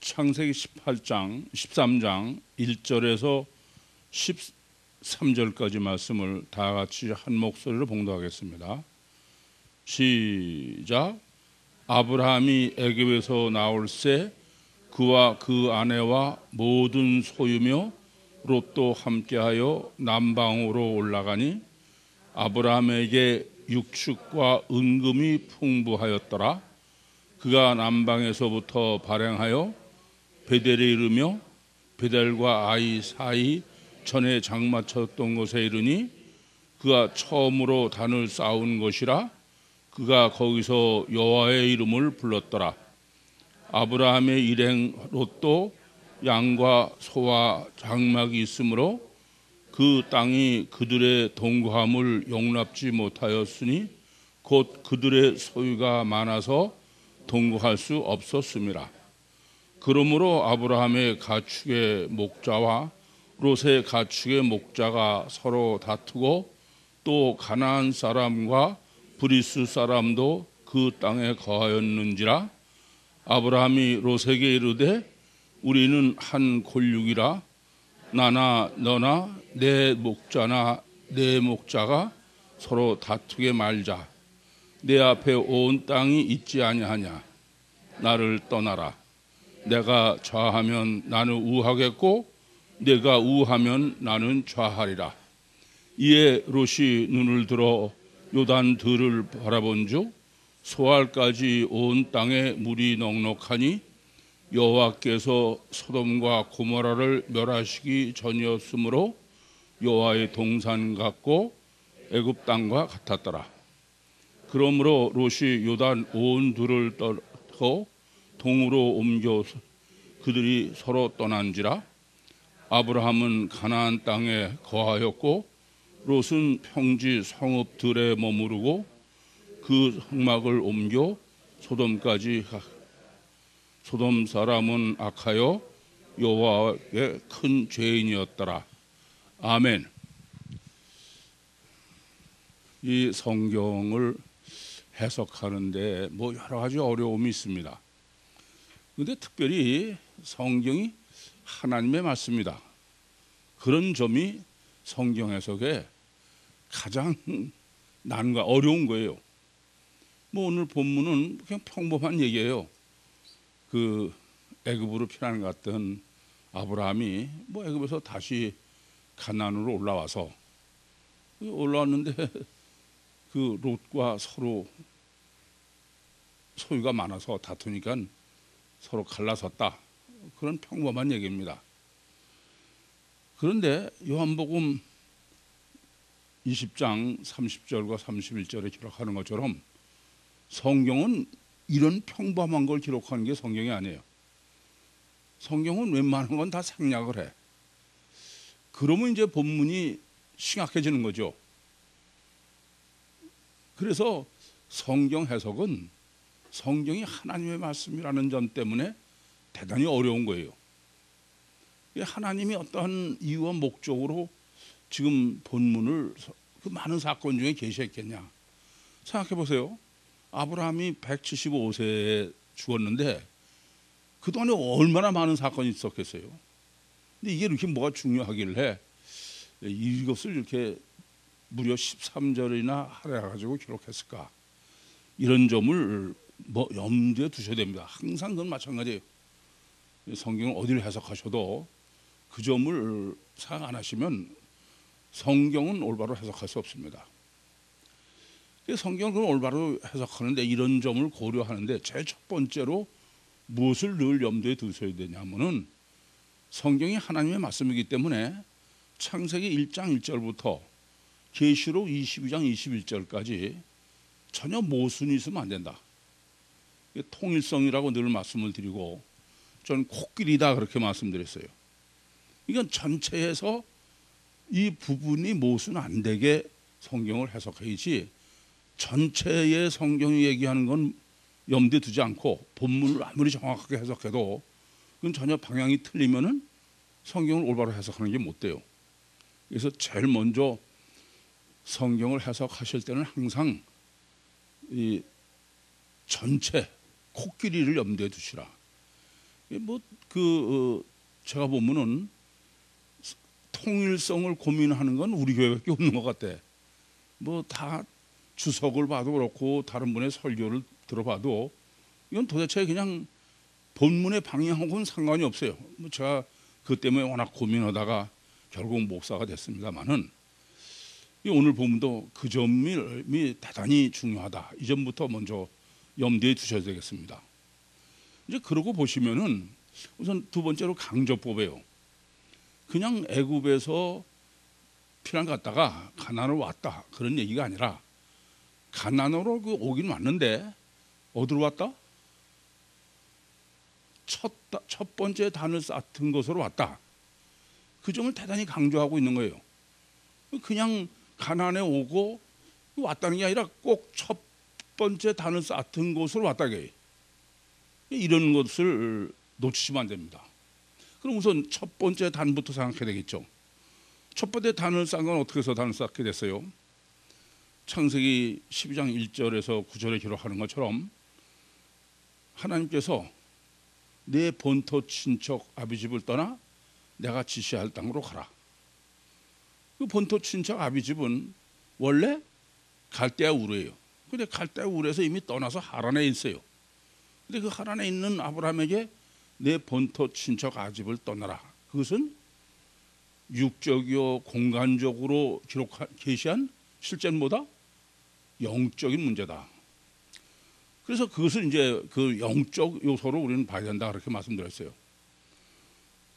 창세기 13장 1절에서 13절까지 말씀을 다 같이 한 목소리로 봉독하겠습니다. 시작. 아브라함이 애굽에서 나올새 그와 그 아내와 모든 소유며 롯도 함께하여 남방으로 올라가니 아브라함에게 육축과 은금이 풍부하였더라. 그가 남방에서부터 발행하여 베델에 이르며 베델과 아이 사이 전에 장마쳤던 곳에 이르니 그가 처음으로 단을 쌓은 것이라. 그가 거기서 여호와의 이름을 불렀더라. 아브라함의 일행 롯도 양과 소와 장막이 있으므로 그 땅이 그들의 동거함을 용납지 못하였으니 곧 그들의 소유가 많아서 동거할 수 없었음이라. 그러므로 아브라함의 가축의 목자와 롯의 가축의 목자가 서로 다투고 또 가나안 사람과 브리스 사람도 그 땅에 거하였는지라. 아브라함이 롯에게 이르되 우리는 한 골육이라. 나나 너나 내 목자나 내 목자가 서로 다투게 말자. 내 앞에 온 땅이 있지 아니하냐. 나를 떠나라. 내가 좌하면 나는 우하겠고 내가 우하면 나는 좌하리라. 이에 롯이 눈을 들어 요단 들을 바라본즉 소알까지 온 땅에 물이 넉넉하니 여호와께서 소돔과 고모라를 멸하시기 전이었으므로 여호와의 동산 같고 애굽 땅과 같았더라. 그러므로 롯이 요단 온 둘을 떠고 동으로 옮겨 그들이 서로 떠난지라. 아브라함은 가나안 땅에 거하였고 롯은 평지 성읍들에 머무르고 그 흑막을 옮겨 소돔까지. 소돔 사람은 악하여 여호와의 큰 죄인이었더라. 아멘. 이 성경을 해석하는데 여러 가지 어려움이 있습니다. 그런데 특별히 성경이 하나님의 말씀이다. 그런 점이 성경 해석에 가장 난과 어려운 거예요. 오늘 본문은 그냥 평범한 얘기예요. 그 애굽으로 피난 갔던 아브라함이 애굽에서 다시 가나안으로 올라왔는데 그 롯과 서로 소유가 많아서 다투니까 서로 갈라섰다. 그런 평범한 얘기입니다. 그런데 요한복음 20장 30절과 31절에 기록하는 것처럼 성경은 이런 평범한 걸 기록하는 게 성경이 아니에요. 성경은 웬만한 건 다 생략을 해. 그러면 이제 본문이 심각해지는 거죠. 그래서 성경 해석은 성경이 하나님의 말씀이라는 점 때문에 대단히 어려운 거예요. 하나님이 어떠한 이유와 목적으로 지금 본문을 그 많은 사건 중에 계시했겠냐. 생각해 보세요. 아브라함이 175세에 죽었는데 그동안에 얼마나 많은 사건이 있었겠어요. 근데 이게 이렇게 뭐가 중요하길래 이것을 이렇게 무려 13절이나 할애해가지고 기록했을까. 이런 점을 염두에 두셔야 됩니다. 항상 그건 마찬가지예요. 성경을 어디를 해석하셔도 그 점을 생각 안 하시면 성경은 올바로 해석할 수 없습니다. 성경을 올바로 해석하는데 이런 점을 고려하는데 제일 첫 번째로 무엇을 늘 염두에 두셔야 되냐면은 성경이 하나님의 말씀이기 때문에 창세기 1장 1절부터 계시록 22장 21절까지 전혀 모순이 있으면 안 된다. 통일성이라고 늘 말씀을 드리고 저는 코끼리다 그렇게 말씀드렸어요. 이건 전체에서 이 부분이 모순 안 되게 성경을 해석해야지 전체의 성경이 얘기하는 건 염두에 두지 않고 본문을 아무리 정확하게 해석해도 그건 전혀 방향이 틀리면은 성경을 올바로 해석하는 게 못 돼요. 그래서 제일 먼저 성경을 해석하실 때는 항상 이 전체 코끼리를 염두에 두시라. 뭐그 제가 보면은 통일성을 고민하는 건 우리 교회밖에 없는 것 같아. 뭐 다 주석을 봐도 그렇고 다른 분의 설교를 들어봐도 이건 도대체 그냥 본문의 방향하고는 상관이 없어요. 뭐 제가 그 때문에 워낙 고민하다가 결국 목사가 됐습니다만은 오늘 본문도 그 점이 대단히 중요하다. 이 점부터 먼저 염두에 두셔야 되겠습니다. 이제 그러고 보시면은 우선 두 번째로 강조법이에요. 그냥 애굽에서 피난 갔다가 가나안으로 왔다 그런 얘기가 아니라 가나안으로 오긴 왔는데 어디로 왔다? 첫 번째 단을 쌓은 곳으로 왔다. 그 점을 대단히 강조하고 있는 거예요. 그냥 가나안에 오고 왔다는 게 아니라 꼭 첫 번째 단을 쌓은 곳으로 왔다. 이런 것을 놓치시면 안 됩니다. 그럼 우선 첫 번째 단부터 생각해야 되겠죠. 첫 번째 단을 쌓은 건 어떻게 해서 단을 쌓게 됐어요? 창세기 12장 1절에서 9절에 기록하는 것처럼 하나님께서 내 본토 친척 아비집을 떠나 내가 지시할 땅으로 가라. 그 본토 친척 아비집은 원래 갈대아 우르예요. 근데 갈대아 우르에서 이미 떠나서 하란에 있어요. 근데 그 하란에 있는 아브라함에게 내 본토 친척 아집을 떠나라. 그것은 육적이요 공간적으로 계시한 실제는 뭐다? 영적인 문제다. 그래서 그것을 이제 그 영적 요소로 우리는 봐야 된다 그렇게 말씀드렸어요.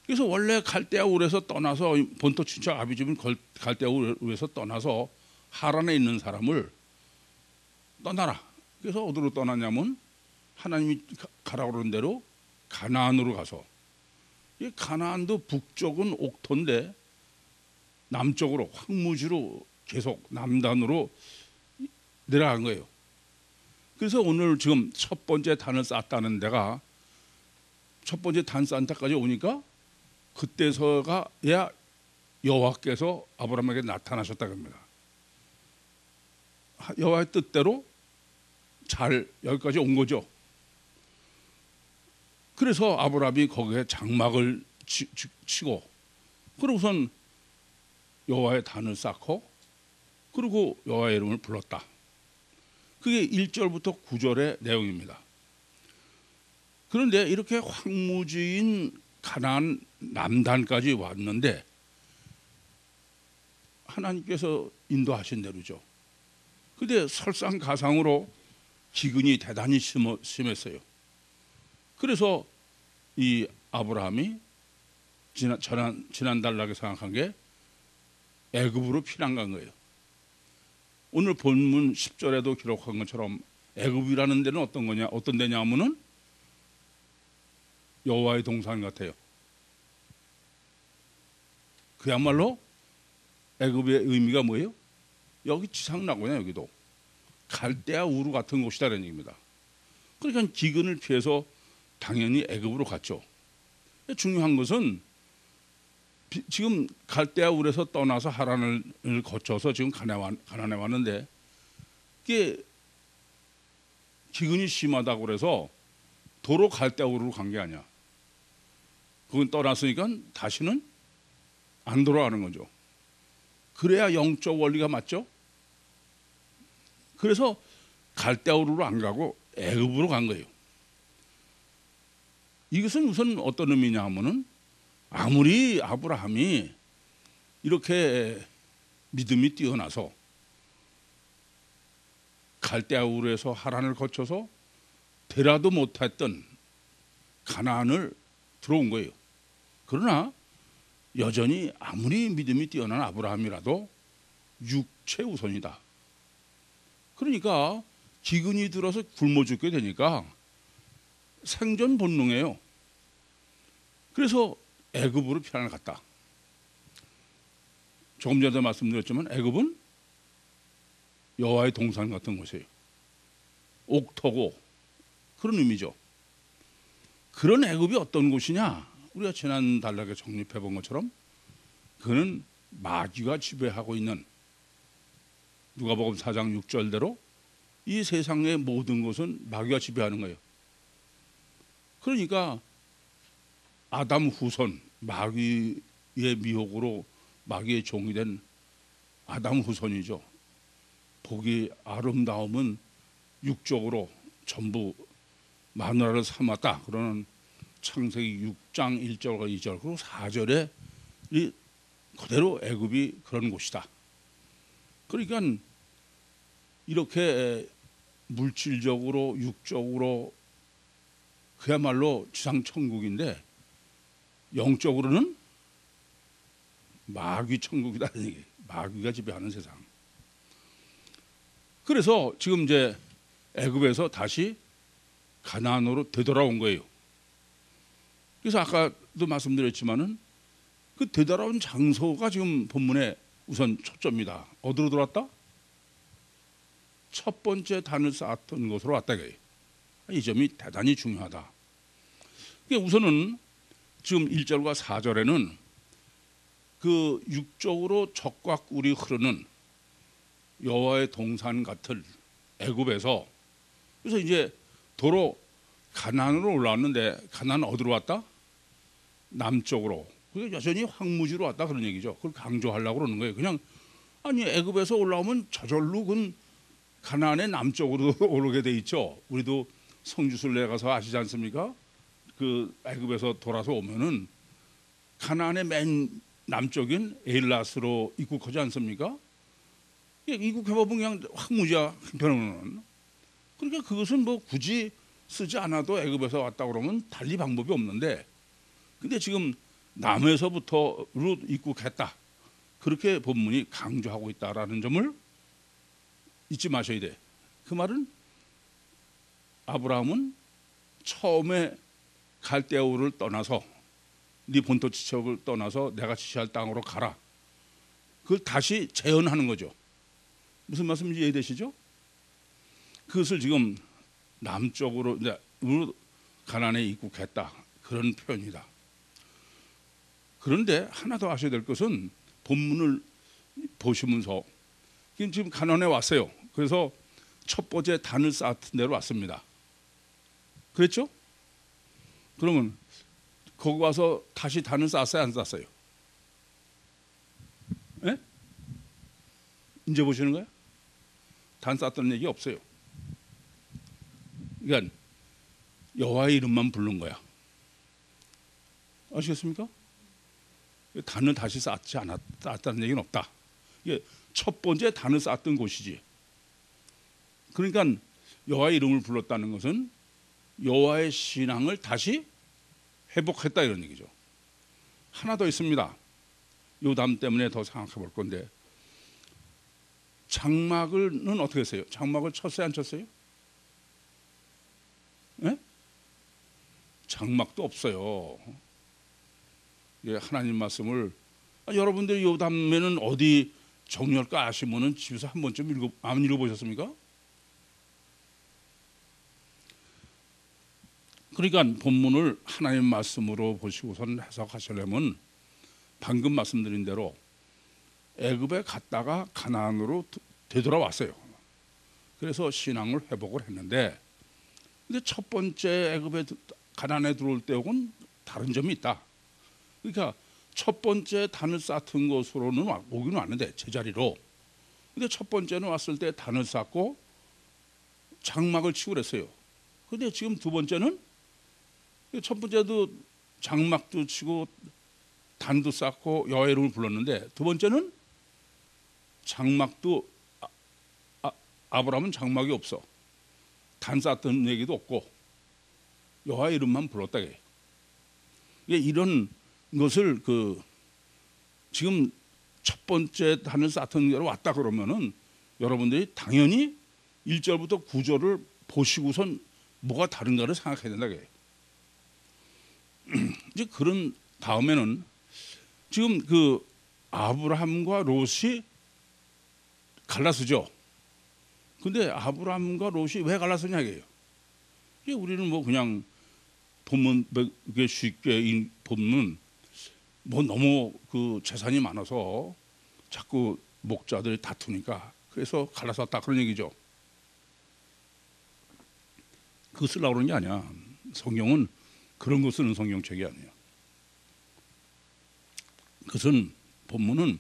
그래서 원래 갈대아 우르에서 떠나서 본토 친척 아비집은 갈대아 우르에서 떠나서 하란에 있는 사람을 떠나라. 그래서 어디로 떠나냐면 하나님이 가라고 그러는 대로 가나안으로 가서, 이 가나안도 북쪽은 옥토인데 남쪽으로 황무지로 계속 남단으로 내려간 거예요. 그래서 오늘 지금 첫 번째 단을 쌓았다는 데가 첫 번째 단 쌓은 데까지 오니까 그때서가야 여호와께서 아브라함에게 나타나셨다고 합니다. 여호와의 뜻대로 잘 여기까지 온 거죠. 그래서 아브라함이 거기에 장막을 치고 그러고선 여호와의 단을 쌓고 그리고 여호와의 이름을 불렀다. 그게 1절부터 9절의 내용입니다. 그런데 이렇게 황무지인 가나안 남단까지 왔는데 하나님께서 인도하신 대로죠. 근데 설상가상으로 기근이 대단히 심했어요. 그래서 이 아브라함이 지난 단락에 생각한 게 애굽으로 피난 간 거예요. 오늘 본문 10절에도 기록한 것처럼 애굽이라는 데는 어떤 데냐 하면은 여호와의 동산 같아요. 그야말로 애굽의 의미가 뭐예요? 여기 지상나고요. 여기도 갈대아 우르 같은 곳이다라는 얘기입니다. 그러니까 기근을 피해서 당연히 애굽으로 갔죠. 중요한 것은 지금 갈대아 우르에서 떠나서 하란을 거쳐서 지금 가나안에 왔는데 이게 기근이 심하다고 그래서 도로 갈대아 우르로 간 게 아니야. 그건 떠났으니까 다시는 안 돌아가는 거죠. 그래야 영적 원리가 맞죠. 그래서 갈대아 우르로 안 가고 애굽으로 간 거예요. 이것은 우선 어떤 의미냐 하면은 아무리 아브라함이 이렇게 믿음이 뛰어나서 갈대아 우르에서 하란을 거쳐서 되라도 못했던 가나안을 들어온 거예요. 그러나 여전히 아무리 믿음이 뛰어난 아브라함이라도 육체 우선이다. 그러니까 기근이 들어서 굶어 죽게 되니까 생존 본능이에요. 그래서 애굽으로 피난을 갔다. 조금 전에 말씀드렸지만 애굽은 여호와의 동산 같은 곳이에요. 옥토고 그런 의미죠. 그런 애굽이 어떤 곳이냐? 우리가 지난 단락에 정립해 본 것처럼 그는 마귀가 지배하고 있는, 누가복음 4장 6절대로 이 세상의 모든 것은 마귀가 지배하는 거예요. 그러니까 아담 후손, 마귀의 미혹으로 마귀의 종이 된 아담 후손이죠. 복이 아름다움은 육적으로 전부 마누라를 삼았다. 그러는 창세기 6장 1절과 2절 그리고 4절에 이 그대로 애굽이 그런 곳이다. 그러니까 이렇게 물질적으로 육적으로 그야말로 지상 천국인데 영적으로는 마귀 천국이다. 마귀가 지배하는 세상. 그래서 지금 이제 애굽에서 다시 가나안으로 되돌아온 거예요. 그래서 아까도 말씀드렸지만은 그 되돌아온 장소가 지금 본문에 우선 초점이다. 어디로 들어왔다? 첫 번째 단을 쌓았던 곳으로 왔다. 이 점이 대단히 중요하다. 우선은 지금 1절과 4절에는 그 육적으로 적과 꿀이 흐르는 여호와의 동산 같은 애굽에서 그래서 이제 도로 가나안으로 올라왔는데 가나안 어디로 왔다? 남쪽으로. 여전히 황무지로 왔다 그런 얘기죠. 그걸 강조하려고 그러는 거예요. 그냥 아니 애굽에서 올라오면 저절로 그 가나안의 남쪽으로 오르게 돼 있죠. 우리도 성지순례 가서 아시지 않습니까? 그 애굽에서 돌아서 오면은 가나안의 맨 남쪽인 에일랏으로 입국하지 않습니까? 입국해보면 그냥 황무지야 한편으로는. 그러니까 그것은 뭐 굳이 쓰지 않아도 애굽에서 왔다 그러면 달리 방법이 없는데, 근데 지금 남에서부터로 입국했다. 그렇게 본문이 강조하고 있다라는 점을 잊지 마셔야 돼. 그 말은 아브라함은 처음에 갈대아우를 떠나서 네 본토 지척을 떠나서 내가 지시할 땅으로 가라. 그걸 다시 재현하는 거죠. 무슨 말씀인지 이해되시죠? 그것을 지금 남쪽으로 가나안에 입국했다. 그런 표현이다. 그런데 하나 더 아셔야 될 것은 본문을 보시면서 지금 가나안에 왔어요. 그래서 첫 번째 단을 쌓았던 데로 왔습니다. 그랬죠? 그러면 거기 와서 다시 단을 쌓았어요? 안 쌓았어요? 예? 이제 보시는 거예요? 단 쌓았다는 얘기 없어요. 그러니까 여호와의 이름만 부른 거야. 아시겠습니까? 단을 다시 쌓았다는 얘기는 없다. 이게 첫 번째 단을 쌓았던 곳이지. 그러니까 여호와의 이름을 불렀다는 것은 여호와의 신앙을 다시 회복했다 이런 얘기죠. 하나 더 있습니다. 요담 때문에 더 생각해 볼 건데, 장막은 어떻게 했어요? 장막을 쳤어요, 안 쳤어요? 예? 장막도 없어요. 하나님 말씀을 여러분들 요담에는 어디 정리할까 아시면은 집에서 한 번쯤 안 읽어보셨습니까? 그러니까 본문을 하나님 말씀으로 보시고선 해석하시려면 방금 말씀드린 대로 애굽에 갔다가 가나안으로 되돌아왔어요. 그래서 신앙을 회복을 했는데, 근데 첫 번째 애굽에 가나안에 들어올 때하고는 다른 점이 있다. 그러니까 첫 번째 단을 쌓던 곳으로는 오긴 왔는데 제자리로. 근데 첫 번째는 왔을 때 단을 쌓고 장막을 치고 그랬어요. 근데 지금 두 번째는 첫 번째도 장막도 치고 단도 쌓고 여호와의 이름을 불렀는데, 두 번째는 장막도 아브라함은 장막이 없어. 단 쌓던 얘기도 없고 여호와의 이름만 불렀다. 이런 것을 지금 첫 번째 단을 쌓던 데로 왔다 그러면은 여러분들이 당연히 1절부터 9절을 보시고선 뭐가 다른가를 생각해야 된다. 이제 그런 다음에는 지금 아브라함과 롯이 갈라서죠. 근데 아브라함과 롯이 왜 갈라서냐 이게요. 우리는 뭐 그냥 본문 쉽게 보면 뭐 너무 재산이 많아서 자꾸 목자들이 다투니까 그래서 갈라섰다 그런 얘기죠. 그거 쓰려고 그러는 게 아니야. 성경은 그런 거 쓰는 성경책이 아니에요. 그것은 본문은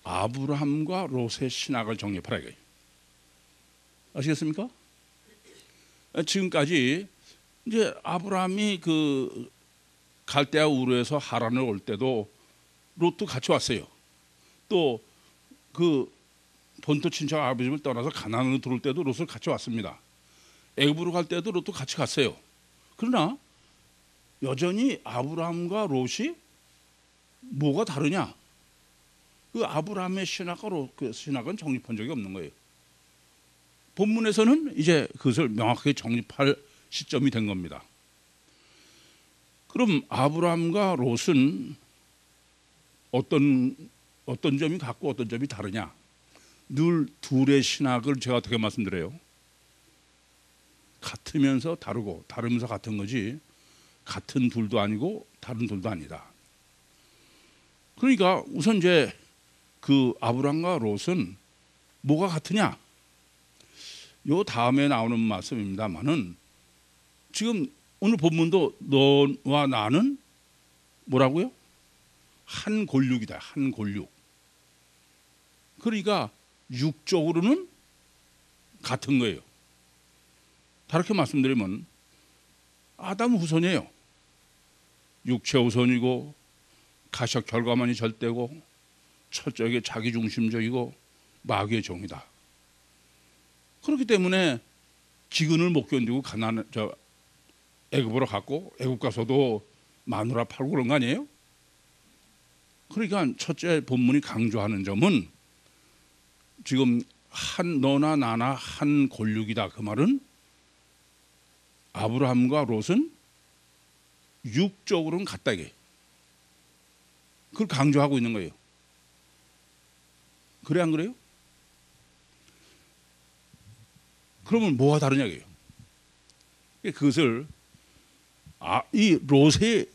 아브라함과 롯의 신학을 정립하라 이거예요. 아시겠습니까? 지금까지 이제 아브라함이 그 갈대아 우르에서 하란을 올 때도 롯도 같이 왔어요. 또 그 본토 친척 아버지를 떠나서 가나안으로 들어올 때도 롯을 같이 왔습니다. 애굽으로 갈 때도 롯도 같이 갔어요. 그러나 여전히 아브라함과 롯이 뭐가 다르냐? 그 아브라함의 신학과 그 신학은 정립한 적이 없는 거예요. 본문에서는 이제 그것을 명확하게 정립할 시점이 된 겁니다. 그럼 아브라함과 롯은 어떤 점이 같고 어떤 점이 다르냐? 늘 둘의 신학을 제가 어떻게 말씀드려요? 같으면서 다르고 다르면서 같은 거지 같은 둘도 아니고 다른 둘도 아니다. 그러니까 우선 이제 그 아브라함과 롯은 뭐가 같으냐? 요 다음에 나오는 말씀입니다만은 지금 오늘 본문도 너와 나는 뭐라고요? 한 골육이다. 한 골육. 그러니까 육적으로는 같은 거예요. 다르게 말씀드리면 아담 후손이에요. 육체 후손이고 가식 결과만이 절대고 철저하게 자기중심적이고 마귀의 종이다. 그렇기 때문에 기근을 못 견디고 애굽으로 갔고 애굽 가서도 마누라 팔고 그런 거 아니에요? 그러니까 첫째 본문이 강조하는 점은 지금 한 너나 나나 한 골육이다. 그 말은 아브라함과 롯은 육적으로는 같다 이게. 그걸 강조하고 있는 거예요. 그래 안 그래요? 그러면 뭐가 다르냐 이게요. 그것을 이 롯의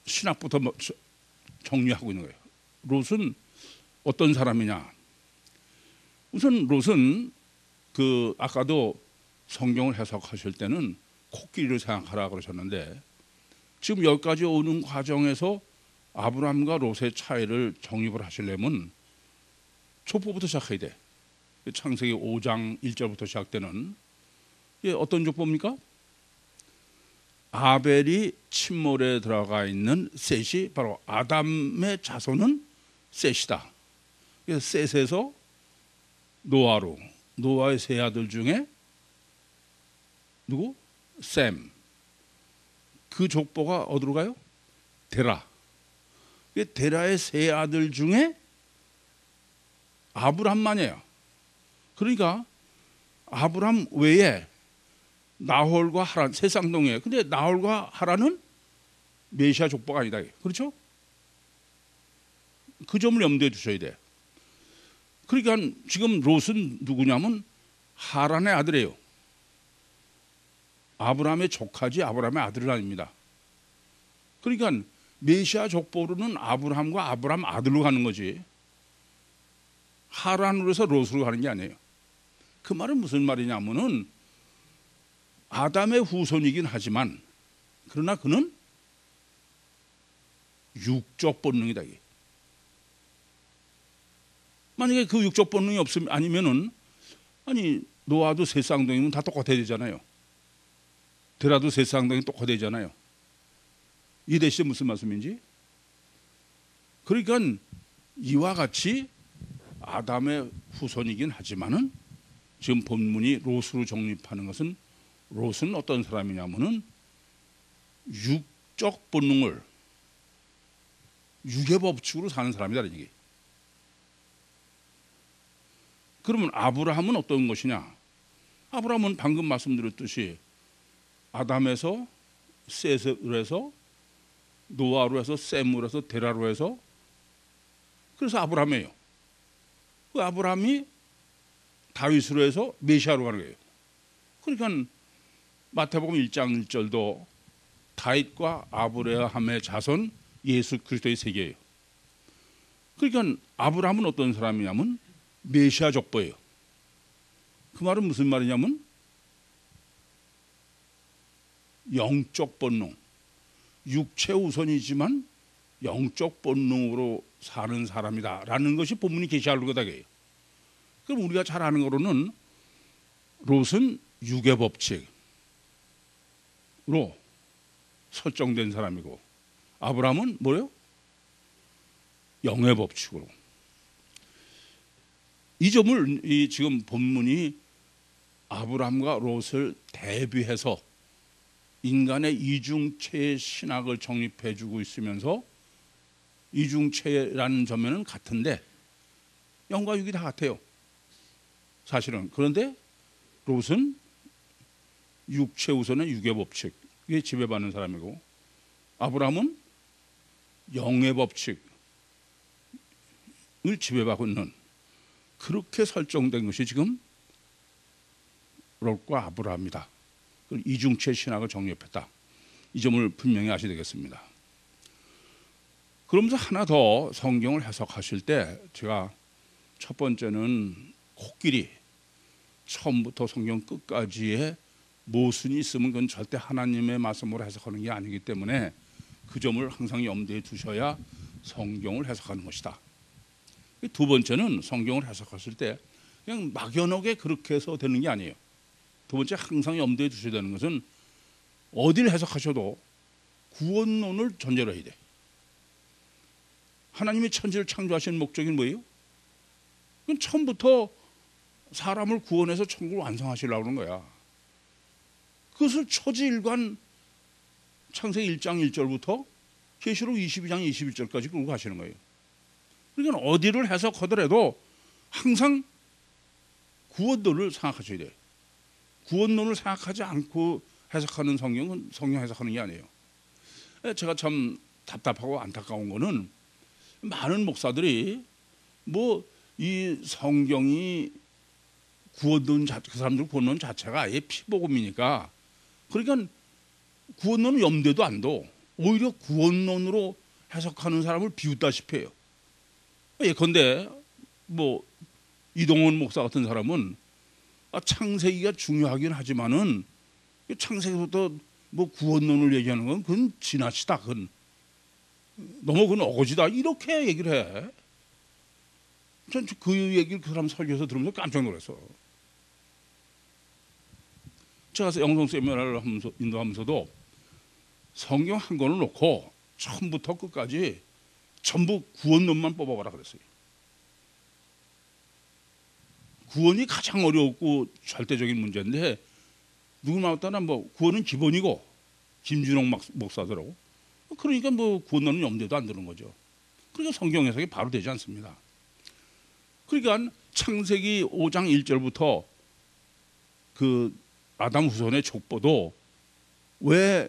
신학부터 정리하고 있는 거예요. 롯은 어떤 사람이냐? 우선 롯은 그 아까도 성경을 해석하실 때는 코끼리를 생각하라 그러셨는데 지금 여기까지 오는 과정에서 아브라함과 롯의 차이를 정립을 하시려면 족보부터 시작해야 돼. 창세기 5장 1절부터 시작되는 이게 어떤 족보입니까? 아벨이 침몰에 들어가 있는 셋이 바로 아담의 자손은 셋이다. 그래서 셋에서 노아로 노아의 세 아들 중에 누구? 셈. 그 족보가 어디로 가요? 데라. 데라의 세 아들 중에 아브람만이에요. 그러니까 아브람 외에 나홀과 하란 세 쌍둥이에요. 근데 나홀과 하란은 메시아 족보가 아니다. 그렇죠? 그 점을 염두에 두셔야 돼. 그러니까 지금 롯은 누구냐면 하란의 아들이에요. 아브라함의 조카지 아브라함의 아들은 아닙니다. 그러니까 메시아 족보로는 아브라함과 아브라함 아들로 가는 거지 하란으로 해서 롯으로 가는 게 아니에요. 그 말은 무슨 말이냐면은 아담의 후손이긴 하지만 그러나 그는 육적 본능이다. 만약에 그 육적 본능이 없으면 아니면은 아니 노아도 세 쌍둥이면 다 똑같아야 되잖아요. 데라도 세 쌍둥이 똑같아야 되잖아요. 이해되시죠? 무슨 말씀인지? 그러니까 이와 같이 아담의 후손이긴 하지만은 지금 본문이 롯으로 정립하는 것은 롯은 어떤 사람이냐면은 육적 본능을 육의 법칙으로 사는 사람이다 이게. 그러면 아브라함은 어떤 것이냐? 아브라함은 방금 말씀드렸듯이 아담에서 셋으로 해서 노아로 해서 셈으로 해서 데라로 해서 그래서 아브라함이에요. 그 아브라함이 다윗으로 해서 메시아로 가는 거예요. 그러니까 마태복음 1장 1절도 다윗과 아브라함의 자손 예수 그리스도의 세계예요. 그러니까 아브라함은 어떤 사람이냐면 메시아 족보예요. 그 말은 무슨 말이냐면 영적 본능, 육체 우선이지만 영적 본능으로 사는 사람이다라는 것이 본문이 계시하는 거다. 그럼 우리가 잘 아는 거로는 롯은 육의 법칙으로 설정된 사람이고 아브라함은 뭐예요? 영의 법칙으로. 이 점을 지금 본문이 아브라함과 롯을 대비해서 인간의 이중체의 신학을 정립해 주고 있으면서 이중체라는 점에는 같은데 영과 육이 다 같아요. 사실은. 그런데 롯은 육체 우선의 육의 법칙에 지배받는 사람이고 아브라함은 영의 법칙을 지배받고 있는 그렇게 설정된 것이 지금 롯과 아브라함이다. 이중체 신학을 정립했다. 이 점을 분명히 아셔야 되겠습니다. 그러면서 하나 더 성경을 해석하실 때 제가 첫 번째는 코끼리 처음부터 성경 끝까지의 모순이 있으면 그건 절대 하나님의 말씀으로 해석하는 게 아니기 때문에 그 점을 항상 염두에 두셔야 성경을 해석하는 것이다. 두 번째는 성경을 해석하실 때 그냥 막연하게 그렇게 해서 되는 게 아니에요. 두 번째 항상 염두에 두셔야 되는 것은 어디를 해석하셔도 구원론을 전제로 해야 돼. 하나님이 천지를 창조하신 목적이 뭐예요? 그건 처음부터 사람을 구원해서 천국을 완성하시려고 그런 거야. 그것을 초지일관 창세기 1장 1절부터 계시록 22장 21절까지 끌고 가시는 거예요. 그러니까 어디를 해석하더라도 항상 구원론을 생각하셔야 돼요. 구원론을 생각하지 않고 해석하는 성경은 성경 해석하는 게 아니에요. 제가 참 답답하고 안타까운 거는 많은 목사들이 뭐 이 성경이 구원론 그 사람들 구원론 자체가 아예 피복음이니까 그러니까 구원론은 염두에도 안 둬. 오히려 구원론으로 해석하는 사람을 비웃다시피 해요. 예컨대 뭐 이동원 목사 같은 사람은 창세기가 중요하긴 하지만은 창세기부터 뭐 구원론을 얘기하는 건 그건 지나치다. 그건 너무 그건 어거지다. 이렇게 얘기를 해. 전 그 얘기를 그 사람 설교에서 들으면서 깜짝 놀랐어. 제가 영성 세미나를 하면서 인도하면서도 성경 한 권을 놓고 처음부터 끝까지 전부 구원론만 뽑아봐라 그랬어요. 구원이 가장 어렵고 절대적인 문제인데 누구나 따라 뭐 구원은 기본이고 김준홍 목사더라고. 그러니까 뭐 구원론은 염두에도 안 드는 거죠. 그러니까 성경 해석이 바로 되지 않습니다. 그러니까 창세기 5장 1절부터 그 아담 후손의 족보도 왜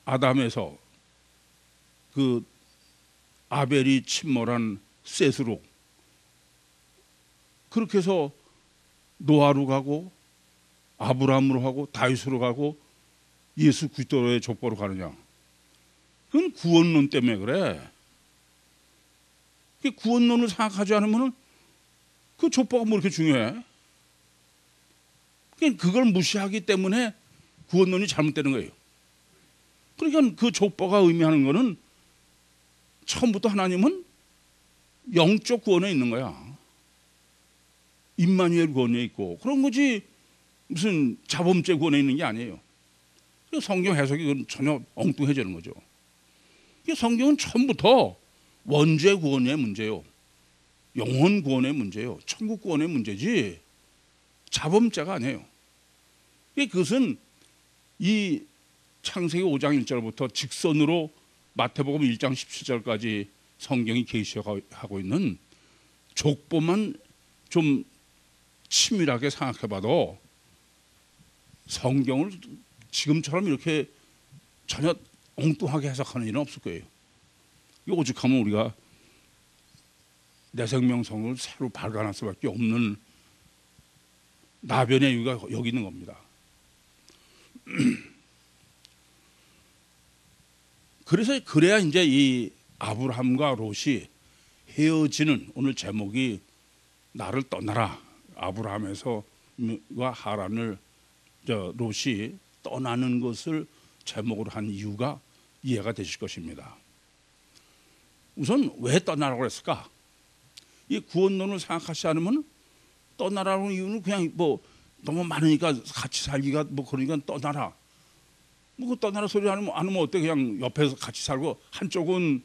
아담에서 그 아벨이 침몰한 셋으로 그렇게 해서 노아로 가고 아브라함으로 하고 다윗으로 가고 예수 그리스도의 족보로 가느냐? 그건 구원론 때문에 그래. 구원론을 생각하지 않으면 그 족보가 뭐 이렇게 중요해? 그걸 무시하기 때문에 구원론이 잘못되는 거예요. 그러니까 그 족보가 의미하는 거는 처음부터 하나님은 영적 구원에 있는 거야. 임마누엘 구원에 있고 그런 거지 무슨 자범죄 구원에 있는 게 아니에요. 성경 해석이 전혀 엉뚱해지는 거죠. 성경은 처음부터 원죄 구원의 문제요, 영혼 구원의 문제요, 천국 구원의 문제지 자범죄가 아니에요. 그것은 이 창세기 5장 1절부터 직선으로 마태복음 1장 17절까지 성경이 계시하고 있는 족보만 좀 치밀하게 생각해봐도 성경을 지금처럼 이렇게 전혀 엉뚱하게 해석하는 일은 없을 거예요. 오죽하면 우리가 내생명성을 새로 발견할 수밖에 없는 나변의 이유가 여기 있는 겁니다. 그래야 이제 이 아브라함과 롯이 헤어지는, 오늘 제목이 나를 떠나라, 아브라함에서와 하란을 롯이 떠나는 것을 제목으로 한 이유가 이해가 되실 것입니다. 우선 왜 떠나라고 그랬을까? 이 구원론을 생각하지 않으면 떠나라는 이유는 그냥 뭐 너무 많으니까 같이 살기가 뭐 그러니까 떠나라. 뭐 그 떠나라 소리 안 하면 어때? 그냥 옆에서 같이 살고 한쪽은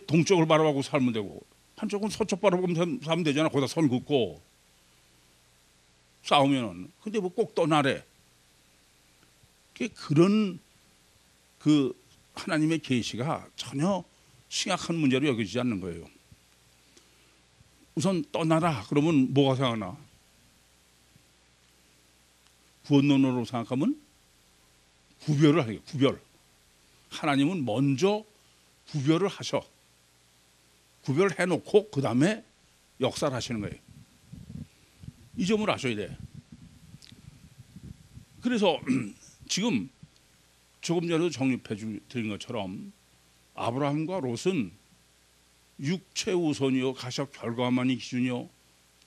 동쪽을 바라보고 살면 되고 한쪽은 서쪽 바라보고 살면 되잖아. 거기다 선 긋고 싸우면은. 근데 뭐 꼭 떠나래. 그런 그 하나님의 계시가 전혀 심각한 문제로 여겨지지 않는 거예요. 우선 떠나라 그러면 뭐가 생각나? 구원론으로 생각하면 구별을 하게. 구별. 하나님은 먼저 구별을 하셔. 구별을 해놓고 그 다음에 역사를 하시는 거예요. 이 점을 아셔야 돼. 그래서 지금 조금 전에도 정립해 드린 것처럼 아브라함과 롯은 육체 우선이요 가족 결과만이 기준이요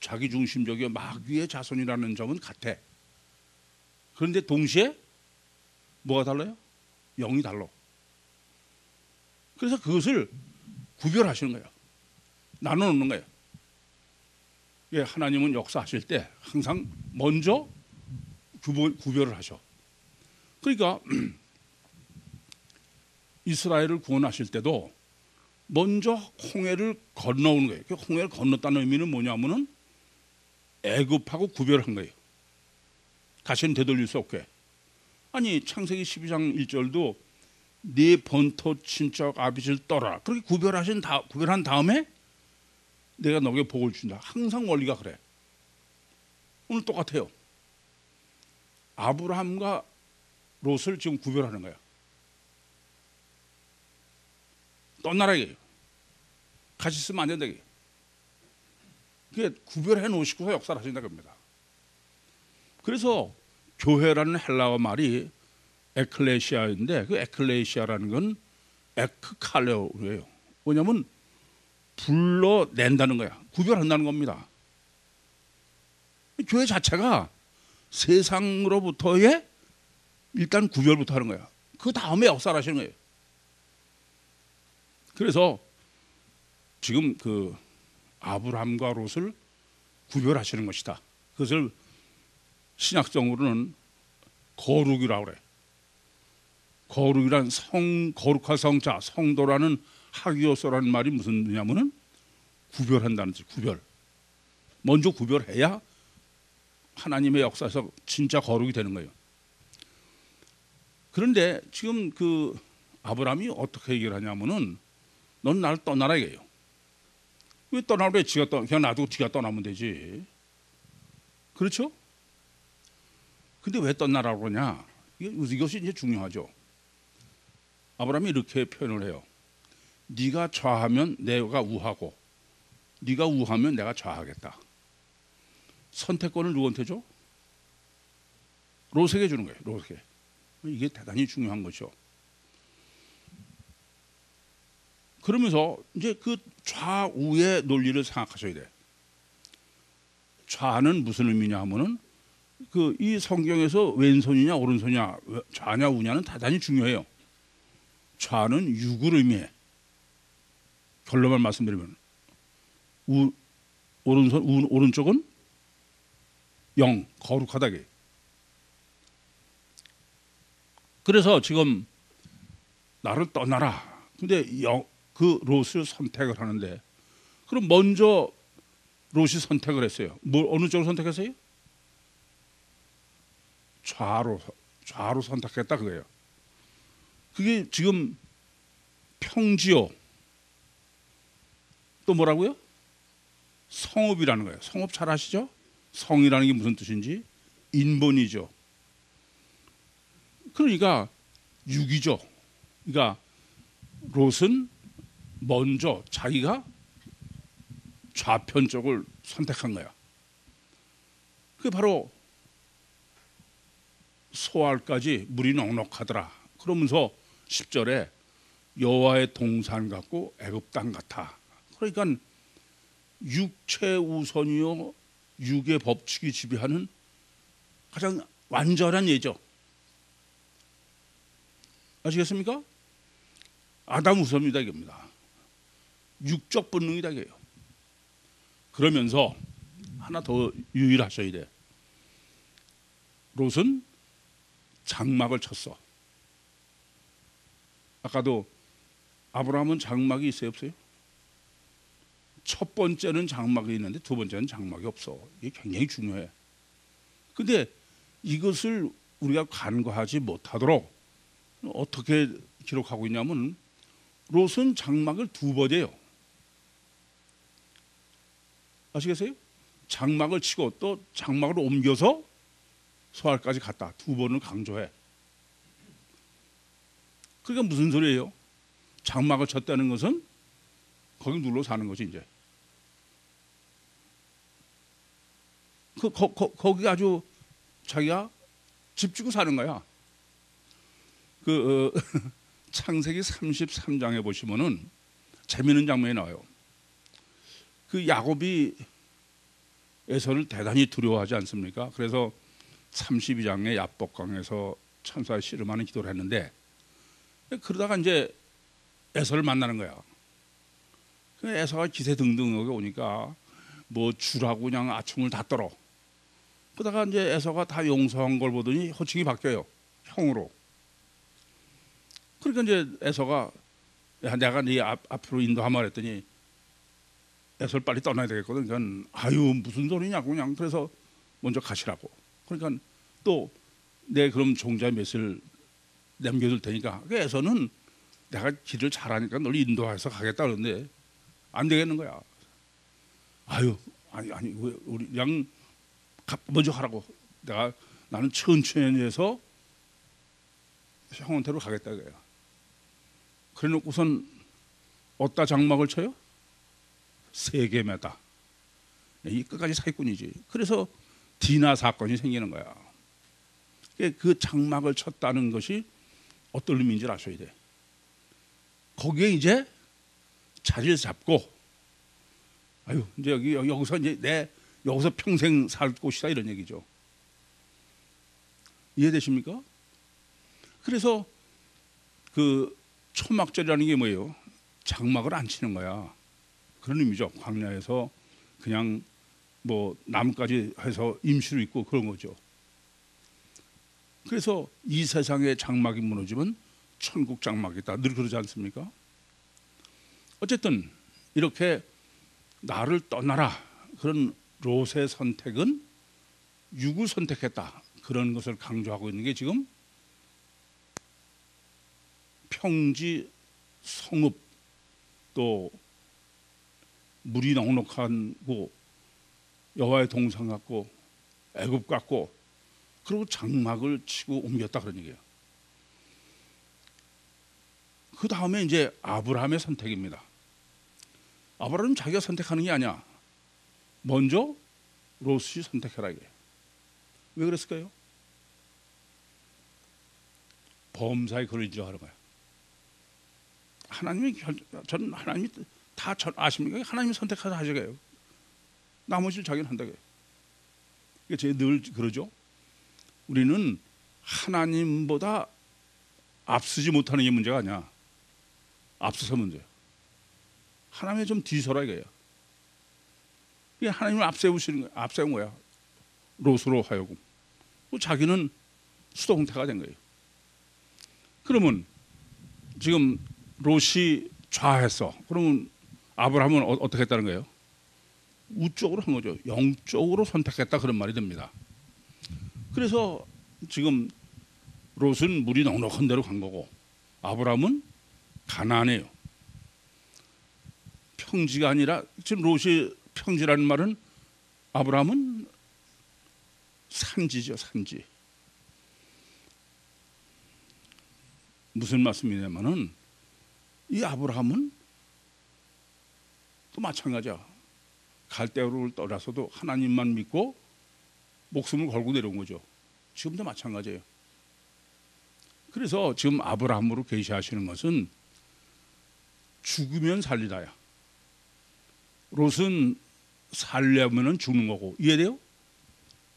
자기 중심적이요 마귀의 자손이라는 점은 같아. 그런데 동시에 뭐가 달라요? 영이 달라. 그래서 그것을 구별하시는 거예요. 나눠놓는 거예요. 예, 하나님은 역사하실 때 항상 먼저 구별을 하셔. 그러니까 이스라엘을 구원하실 때도 먼저 홍해를 건너오는 거예요. 홍해를 건넜다는 의미는 뭐냐면은 애굽하고 구별한 거예요. 다시는 되돌릴 수 없게. 아니 창세기 12장 1절도 네 번토 친척 아비를 떠라. 그렇게 구별한 다음에 내가 너에게 복을 준다. 항상 원리가 그래. 오늘 똑같아요. 아브라함과 롯을 지금 구별하는 거야. 떠나라 이게요. 같이 있으면 안 된다 이게. 그게 구별해 놓으시고서 역사를 하신다 겁니다. 그래서 교회라는 헬라어 말이 에클레시아인데 그 에클레시아라는 건 에크칼레오예요. 뭐냐면 불러낸다는 거야. 구별한다는 겁니다. 교회 자체가 세상으로부터의 일단 구별부터 하는 거야. 그 다음에 역사를 하시는 거예요. 그래서 지금 그 아브라함과 롯을 구별하시는 것이다. 그것을 신약적으로는 거룩이라고 그래. 거룩이란 거룩할 성자, 성도라는 하기오서라는 말이 무슨 뜻이냐면은 구별한다는 뜻. 구별. 먼저 구별해야 하나님의 역사에서 진짜 거룩이 되는 거예요. 그런데 지금 그 아브라함이 어떻게 얘기를 하냐면은 넌 나를 떠나라 이게요. 왜 떠나래? 그냥 놔두고 지가 떠나면 되지. 그렇죠? 근데 왜 떠나라고 그러냐? 이것이 이제 중요하죠. 아브라함이 이렇게 표현을 해요. 네가 좌하면 내가 우하고 네가 우하면 내가 좌하겠다. 선택권을 누구한테 줘? 롯에게 주는 거예요. 롯에게. 이게 대단히 중요한 거죠. 그러면서 이제 그 좌우의 논리를 생각하셔야 돼. 좌는 무슨 의미냐 하면은 그 이 성경에서 왼손이냐 오른손이냐 좌냐 우냐는 대단히 중요해요. 좌는 육을 의미해. 결론만 말씀드리면 오른쪽은 영, 거룩하다. 그래서 지금 나를 떠나라. 근데 그 롯을 선택을 하는데 그럼 먼저 롯이 선택을 했어요. 어느 쪽을 선택했어요? 좌로 선택했다 그거예요. 그게 지금 평지요. 또 뭐라고요? 성읍이라는 거예요. 성읍 잘 아시죠? 성이라는 게 무슨 뜻인지 인본이죠. 그러니까 육이죠. 그러니까 롯은 먼저 자기가 좌편 쪽을 선택한 거야. 그게 바로 소알까지 물이 넉넉하더라. 그러면서 10절에 여호와의 동산 같고 애굽 땅 같아. 그러니까 육체 우선이요 육의 법칙이 지배하는 가장 완전한 예죠. 아시겠습니까? 아담 우선입니다 이겁니다. 육적 본능이다 이게요. 그러면서 하나 더 유의하셔야 돼. 롯은 장막을 쳤어. 아까도 아브라함은 장막이 있어요, 없어요? 첫 번째는 장막이 있는데 두 번째는 장막이 없어. 이게 굉장히 중요해. 근데 이것을 우리가 간과하지 못하도록 어떻게 기록하고 있냐면 롯은 장막을 두 번 해요. 아시겠어요? 장막을 치고 또 장막을 옮겨서 소알까지 갔다. 두 번을 강조해. 그러니까 무슨 소리예요? 장막을 쳤다는 것은 거기 눌러 사는 거지 이제. 거기 아주 자기가 집 주고 사는 거야. 창세기 33장에 보시면은 재미있는 장면이 나와요. 그 야곱이 에서를 대단히 두려워하지 않습니까? 그래서 32장의 야복강에서 천사의 씨름하는 기도를 했는데 그러다가 이제 에서를 만나는 거야. 에서가 기세등등하게 오니까 뭐 주라고 그냥 아충을 다 떨어. 그러다가 이제 에서가 다 용서한 걸 보더니 호칭이 바뀌어요. 형으로. 그러니까 이제 에서가 야, 내가 네 앞으로 인도하마 그랬더니 에서를 빨리 떠나야 되겠거든. 그러니까 아유 무슨 소리냐고 그냥 그래서 먼저 가시라고. 그러니까 또 내 그럼 종자 몇을 남겨둘 테니까. 에서는 내가 길을 잘하니까 널 인도해서 가겠다 그러는데 안 되겠는 거야. 아유 아니 왜 우리 그냥 먼저 가라고. 나는 천천히 해서 형한테로 가겠다 그래요. 그래놓고선 어디다 장막을 쳐요? 세겜에다. 이 끝까지 사기꾼이지. 그래서 디나 사건이 생기는 거야. 그 장막을 쳤다는 것이 어떤 의미인지 아셔야 돼. 거기에 이제 자리를 잡고, 아유 이제 여기서 이제 여기서 평생 살 곳이다 이런 얘기죠. 이해되십니까? 그래서 그 초막절이라는 게 뭐예요? 장막을 안 치는 거야. 그런 의미죠. 광야에서 그냥 뭐 나무까지 해서 임시로 있고 그런 거죠. 그래서 이 세상의 장막이 무너지면 천국 장막이다. 늘 그러지 않습니까? 어쨌든 이렇게 나를 떠나라. 그런 롯의 선택은 육을 선택했다. 그런 것을 강조하고 있는 게 지금 평지, 성읍, 또 물이 넉넉한 곳, 여호와의 동상 같고 애굽 같고 그리고 장막을 치고 옮겼다 그런 얘기예요. 그 다음에 이제 아브라함의 선택입니다. 아브라함은 자기가 선택하는 게 아니야. 먼저 롯이 선택해라 이게. 왜 그랬을까요? 범사에 그를 인정하는 거야. 저는 하나님이 다 아십니까? 하나님이 선택해서 하셔요. 나머지를 자기는 한다고요. 그러니까 제가 늘 그러죠. 우리는 하나님보다 앞서지 못하는 게 문제가 아니야. 앞서서 문제야. 하나님이 좀 뒤서라 이거예요. 하나님을 앞세우시는 거야. 앞세운 거야. 롯으로 하여금. 자기는 수동태가 된 거예요. 그러면 지금 롯이 좌했어. 그러면 아브라함은 어떻게 했다는 거예요? 우쪽으로 한 거죠. 영적으로 선택했다 그런 말이 됩니다. 그래서 지금 롯은 물이 넉넉한 데로 간 거고 아브라함은 가나안이에요. 평지가 아니라 지금 롯이 평지라는 말은 아브라함은 산지죠. 산지. 무슨 말씀이냐면은 이 아브라함은 또 마찬가지야. 갈대아우를 떠나서도 하나님만 믿고 목숨을 걸고 내려온 거죠. 지금도 마찬가지예요. 그래서 지금 아브라함으로 계시하시는 것은 죽으면 살리다야. 롯은 살려면은 죽는 거고. 이해돼요?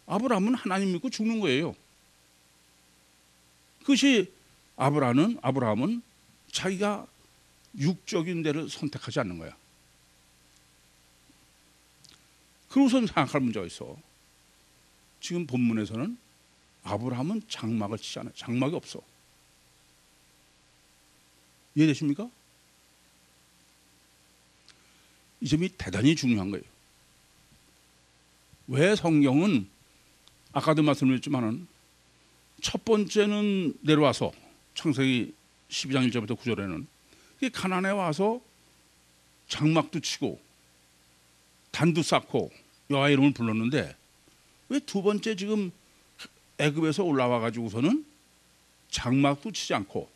아브라함은 하나님 믿고 죽는 거예요. 그것이 아브라함은 자기가 육적인 데를 선택하지 않는 거야. 그러고선 생각할 문제가 있어. 지금 본문에서는 아브라함은 장막을 치지 않아요. 장막이 없어. 이해되십니까? 이 점이 대단히 중요한 거예요. 왜 성경은 아까도 말씀드렸지만은 첫 번째는 내려와서 창세기 12장 1절부터 9절에는 가나안에 와서 장막도 치고 단도 쌓고 여호와 이름을 불렀는데 왜 두 번째 지금 애굽에서 올라와 가지고서는 장막도 치지 않고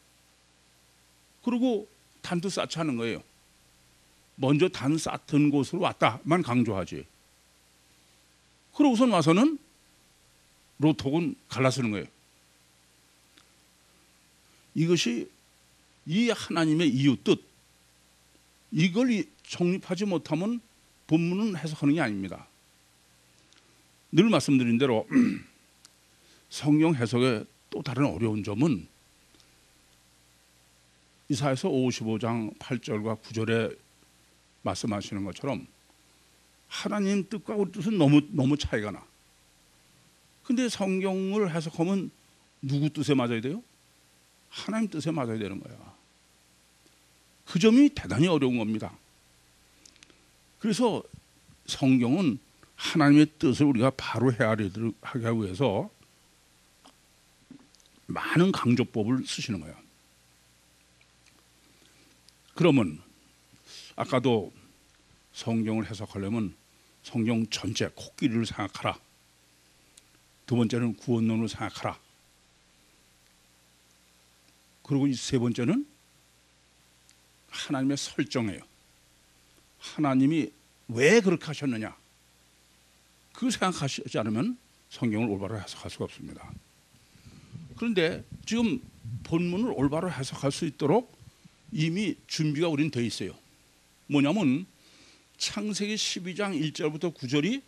그리고 단도 쌓지 않은 거예요. 먼저 단 쌓던 곳으로 왔다만 강조하지. 그러고선 와서는 로톡은 갈라서는 거예요. 이것이 이 하나님의 이유 뜻, 이걸 정립하지 못하면 본문은 해석하는 게 아닙니다. 늘 말씀드린 대로 성경 해석의 또 다른 어려운 점은 이사야서 55장 8절과 9절에 말씀하시는 것처럼 하나님 뜻과 우리 뜻은 너무 차이가 나. 근데 성경을 해석하면 누구 뜻에 맞아야 돼요? 하나님 뜻에 맞아야 되는 거야. 그 점이 대단히 어려운 겁니다. 그래서 성경은 하나님의 뜻을 우리가 바로 헤아리도록 하기 위해서 많은 강조법을 쓰시는 거예요. 그러면 아까도 성경을 해석하려면 성경 전체 코끼리를 생각하라. 두 번째는 구원론을 생각하라. 그리고 이 세 번째는 하나님의 설정이에요. 하나님이 왜 그렇게 하셨느냐. 그걸 생각하시지 않으면 성경을 올바로 해석할 수가 없습니다. 그런데 지금 본문을 올바로 해석할 수 있도록 이미 준비가 우린 돼 있어요. 뭐냐면 창세기 12장 1절부터 9절이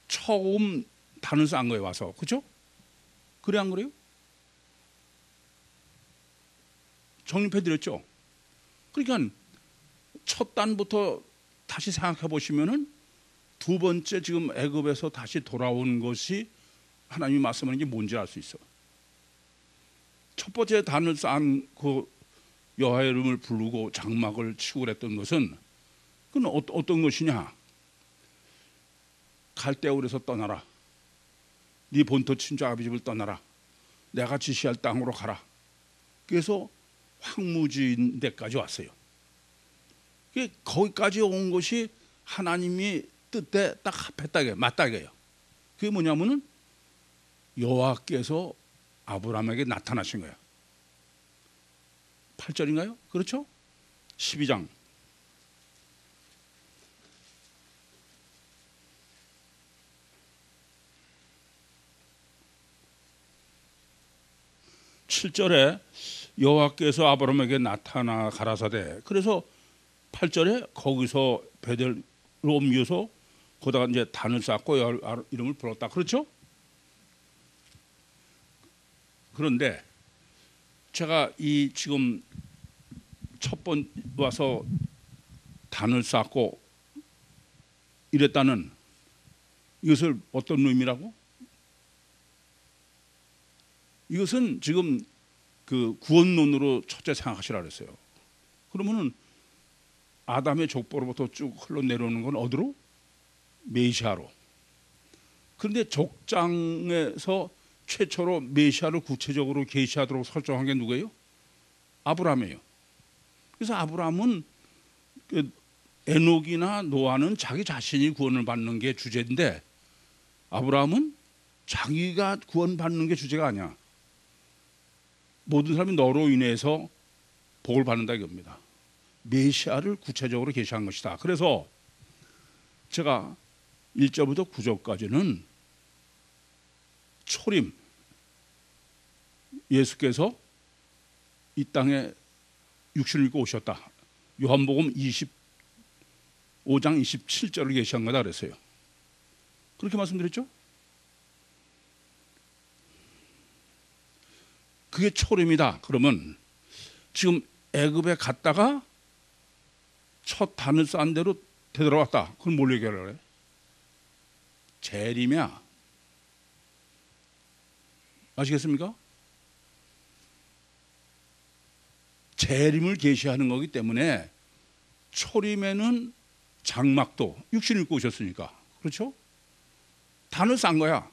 처음 단을 쌓은 거예요. 와서. 그렇죠? 그래 안 그래요? 정립해드렸죠. 그러니까 첫 단부터 다시 생각해 보시면은 두 번째 지금 애굽에서 다시 돌아온 것이 하나님이 말씀하는 게 뭔지 알 수 있어. 첫 번째 단을 쌓은 그 여호와의 이름을 부르고 장막을 치고 그랬던 것은 그건 어떤 것이냐? 갈대아울에서 떠나라. 네 본토 친자 아비 집을 떠나라. 내가 지시할 땅으로 가라. 그래서 황무지인 데까지 왔어요. 거기까지 온 것이 하나님이 뜻에 딱 합했다게 맞다게요. 그게 뭐냐면은 여호와께서 아브라함에게 나타나신 거야. 8절인가요? 그렇죠? 12장 7절에 여호와께서 아브라함에게 나타나 가라사대. 그래서 8절에 거기서 베델로 옮겨서 거기다가 이제 단을 쌓고 이름을 불렀다. 그렇죠? 그런데 제가 이 지금 첫 번 와서 단을 쌓고 이랬다는 이것을 어떤 의미라고? 이것은 지금 그 구원론으로 첫째 생각하시라 그랬어요. 그러면은 아담의 족보로부터 쭉 흘러내려오는 건 어디로? 메시아로. 그런데 족장에서 최초로 메시아를 구체적으로 계시하도록 설정한 게 누구예요? 아브라함이에요. 그래서 아브라함은 에녹이나 노아는 자기 자신이 구원을 받는 게 주제인데 아브라함은 자기가 구원받는 게 주제가 아니야. 모든 사람이 너로 인해서 복을 받는다 이겁니다. 메시아를 구체적으로 계시한 것이다. 그래서 제가 1절부터 9절까지는 초림, 예수께서 이 땅에 육신을 입고 오셨다. 요한복음 25장 27절을 계시한 거다 그랬어요. 그렇게 말씀드렸죠? 그게 초림이다. 그러면 지금 애굽에 갔다가 첫 단을 쌓은 대로 되돌아왔다. 그건 뭘 얘기하려고 그래? 재림이야. 아시겠습니까? 재림을 계시하는 거기 때문에 초림에는 장막도 육신을 입고 오셨으니까 그렇죠? 단을 싼 거야.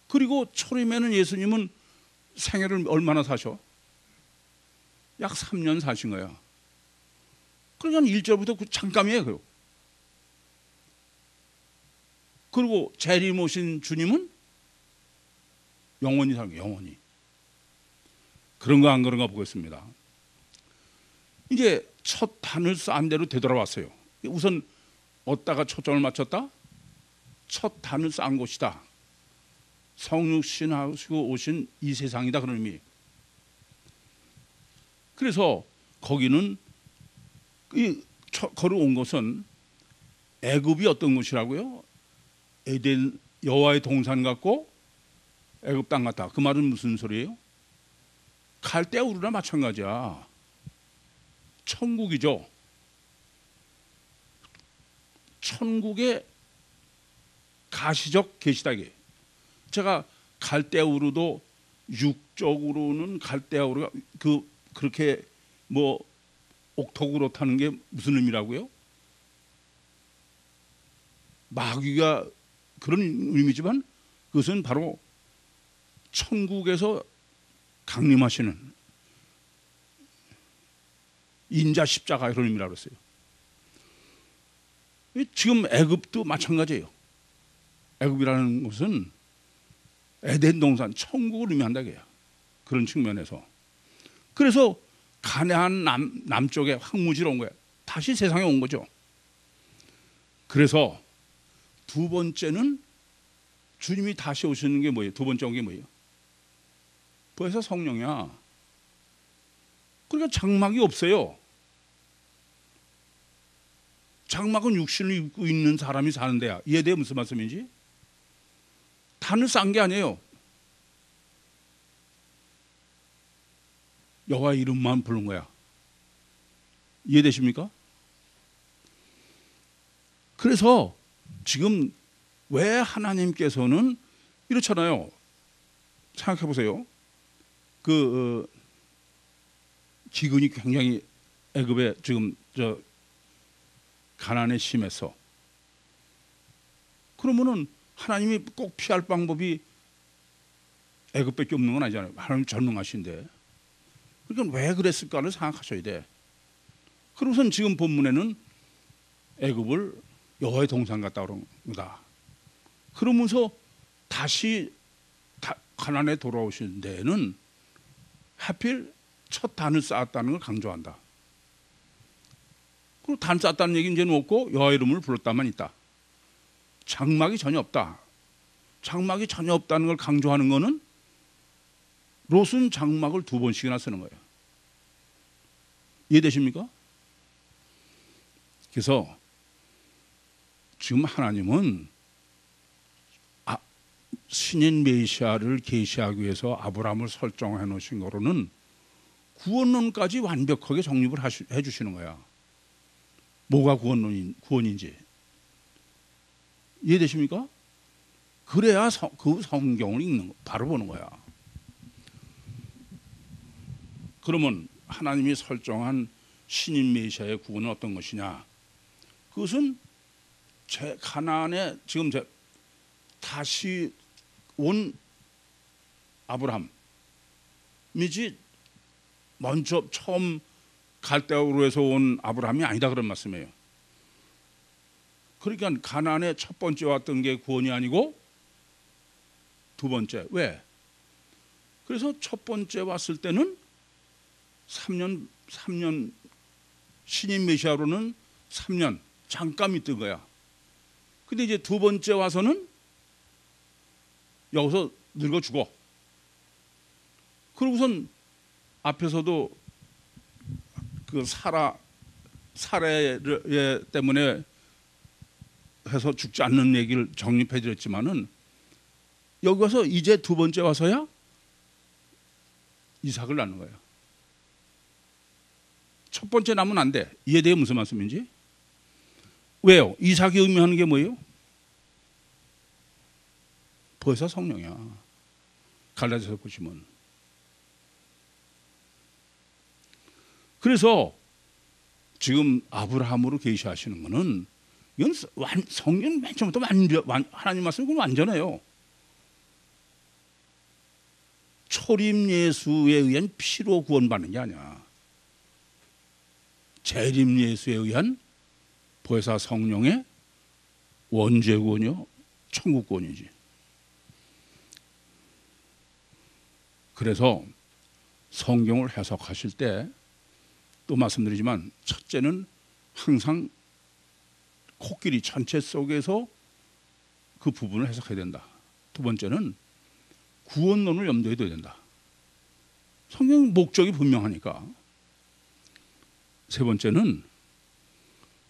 그리고 초림에는 예수님은 생애를 얼마나 사셔? 약 3년 사신 거야. 그러니까 1절부터 그 잠깐이에요. 그리고 재림 오신 주님은 영원히 살고 영원히. 그런가 안 그런가 보겠습니다. 이제 첫 단을 쌓은 대로 되돌아왔어요. 우선 어디다가 초점을 맞췄다? 첫 단을 쌓은 곳이다. 성육신 하시고 오신 이 세상이다 그런 의미. 그래서 거기는 걸어온 것은 애굽이 어떤 곳이라고요? 에덴 여호와의 동산 같고 애굽 땅 같다. 그 말은 무슨 소리예요? 갈대아 우르나 마찬가지야. 천국이죠. 천국의 가시적 계시다게. 제가 갈대아 우르도 육적으로는 갈대아 우르가 그렇게 뭐 옥토구로 타는 게 무슨 의미라고요? 마귀가 그런 의미지만 그것은 바로 천국에서 강림하시는 인자 십자가 이런 의미라고 했어요. 지금 애굽도 마찬가지예요. 애굽이라는 것은 에덴 동산 천국을 의미한다 그래요. 그런 측면에서. 그래서 가나안 남쪽에 황무지로 온 거예요. 다시 세상에 온 거죠. 그래서 두 번째는 주님이 다시 오시는 게 뭐예요? 두 번째 온 게 뭐예요? 벌써 성령이야. 그러니까 장막이 없어요. 장막은 육신을 입고 있는 사람이 사는 데야. 이에 대해 무슨 말씀인지? 단을 쌓은 게 아니에요. 여호와 이름만 부른 거야. 이해되십니까? 그래서 지금 왜 하나님께서는 이렇잖아요. 생각해 보세요. 기근이 굉장히 애굽에 지금 가난에 심해서 그러면은 하나님이 꼭 피할 방법이 애굽밖에 없는 건 아니잖아요. 하나님 전능하신데. 그러니까 왜 그랬을까를 생각하셔야 돼. 그러고선 지금 본문에는 애굽을 여호와의 동산 같다 그런 거다. 그러면서 다시 가나안에 돌아오신 데에는 하필 첫 단을 쌓았다는 걸 강조한다. 그리고 단 쌓았다는 얘기는 이제는 없고 여호와 이름을 불렀다만 있다. 장막이 전혀 없다. 장막이 전혀 없다는 걸 강조하는 거는 롯은 장막을 2번씩이나 쓰는 거예요. 이해되십니까? 그래서 지금 하나님은 신인 메시아를 계시하기 위해서 아브라함을 설정해 놓으신 거로는 구원론까지 완벽하게 정립을 해 주시는 거야. 뭐가 구원인지. 이해되십니까? 그래야 그 성경을 읽는 거, 바로 보는 거야. 그러면 하나님이 설정한 신인 메시아의 구원은 어떤 것이냐? 그것은 가나안에 지금 다시 온 아브라함이지 먼저 처음 갈대아우르에서 온 아브라함이 아니다 그런 말씀이에요. 그러니까 가나안에 첫 번째 왔던 게 구원이 아니고 두 번째. 왜? 그래서 첫 번째 왔을 때는 3년 신인 메시아로는 3년 잠깐 있던 거야. 근데 이제 두 번째 와서는 여기서 늙어 죽어. 그러고선 앞에서도 그 사례 때문에 해서 죽지 않는 얘기를 정립해 드렸지만은 여기 와서 이제 두 번째 와서야 이삭을 낳는 거예요. 첫 번째 낳으면 안 돼. 이에 대해 무슨 말씀인지? 왜요? 이삭이 의미하는 게 뭐예요? 보혜사 성령이야. 갈라디아서 보시면. 그래서 지금 아브라함으로 계시하시는 거는 이건 성경 맨 처음부터 하나님 말씀은 완전해요. 초림 예수에 의한 피로 구원받는 게 아니야. 재림 예수에 의한 보혜사 성령의 원죄 구원이요, 천국 구원이지. 그래서 성경을 해석하실 때 또 말씀드리지만, 첫째는 항상 코끼리 전체 속에서 그 부분을 해석해야 된다. 두 번째는 구원론을 염두에 둬야 된다. 성경 목적이 분명하니까. 세 번째는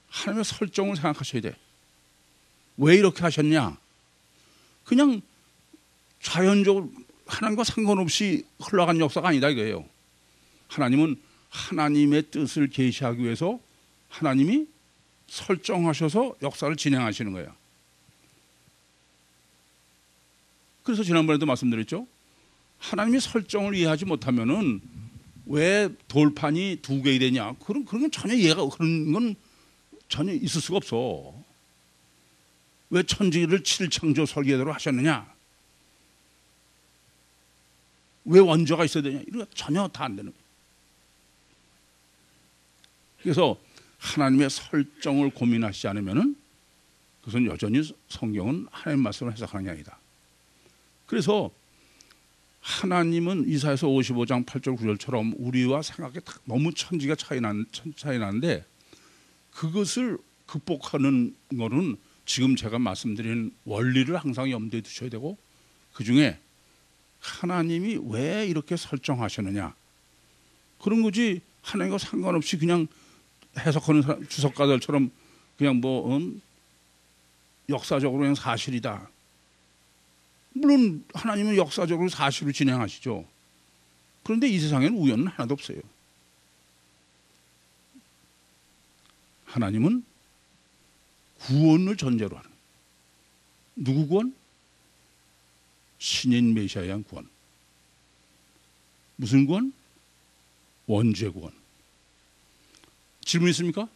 하나님의 설정을 생각하셔야 돼. 왜 이렇게 하셨냐? 그냥 자연적으로 하나님과 상관없이 흘러간 역사가 아니다 이거예요. 하나님은 하나님의 뜻을 계시하기 위해서 하나님이 설정하셔서 역사를 진행하시는 거예요. 그래서 지난번에도 말씀드렸죠. 하나님이 설정을 이해하지 못하면은 왜 돌판이 두 개이 되냐? 그런 건 전혀 이해가, 그런 건 전혀 있을 수가 없어. 왜 천지를 7창조 설계대로 하셨느냐? 왜 원조가 있어야 되냐? 이런 거 전혀 다 안 되는 거예요. 그래서 하나님의 설정을 고민하시지 않으면은 그것은 여전히 성경은 하나님 말씀을 해석하는 게 아니다. 그래서 하나님은 이사야서 55장 8절 9절처럼 우리와 생각이 너무 천지가 차이 나는데, 그것을 극복하는 거는 지금 제가 말씀드린 원리를 항상 염두에 두셔야 되고, 그 중에 하나님이 왜 이렇게 설정하셨느냐, 그런 거지. 하나님과 상관없이 그냥 해석하는 주석가들처럼 그냥 역사적으로 그냥 사실이다. 물론 하나님은 역사적으로 사실을 진행하시죠. 그런데 이 세상에는 우연은 하나도 없어요. 하나님은 구원을 전제로 하는, 누구 구원? 신인 메시아에 대한 구원. 무슨 구원? 원죄 구원. 질문 있습니까?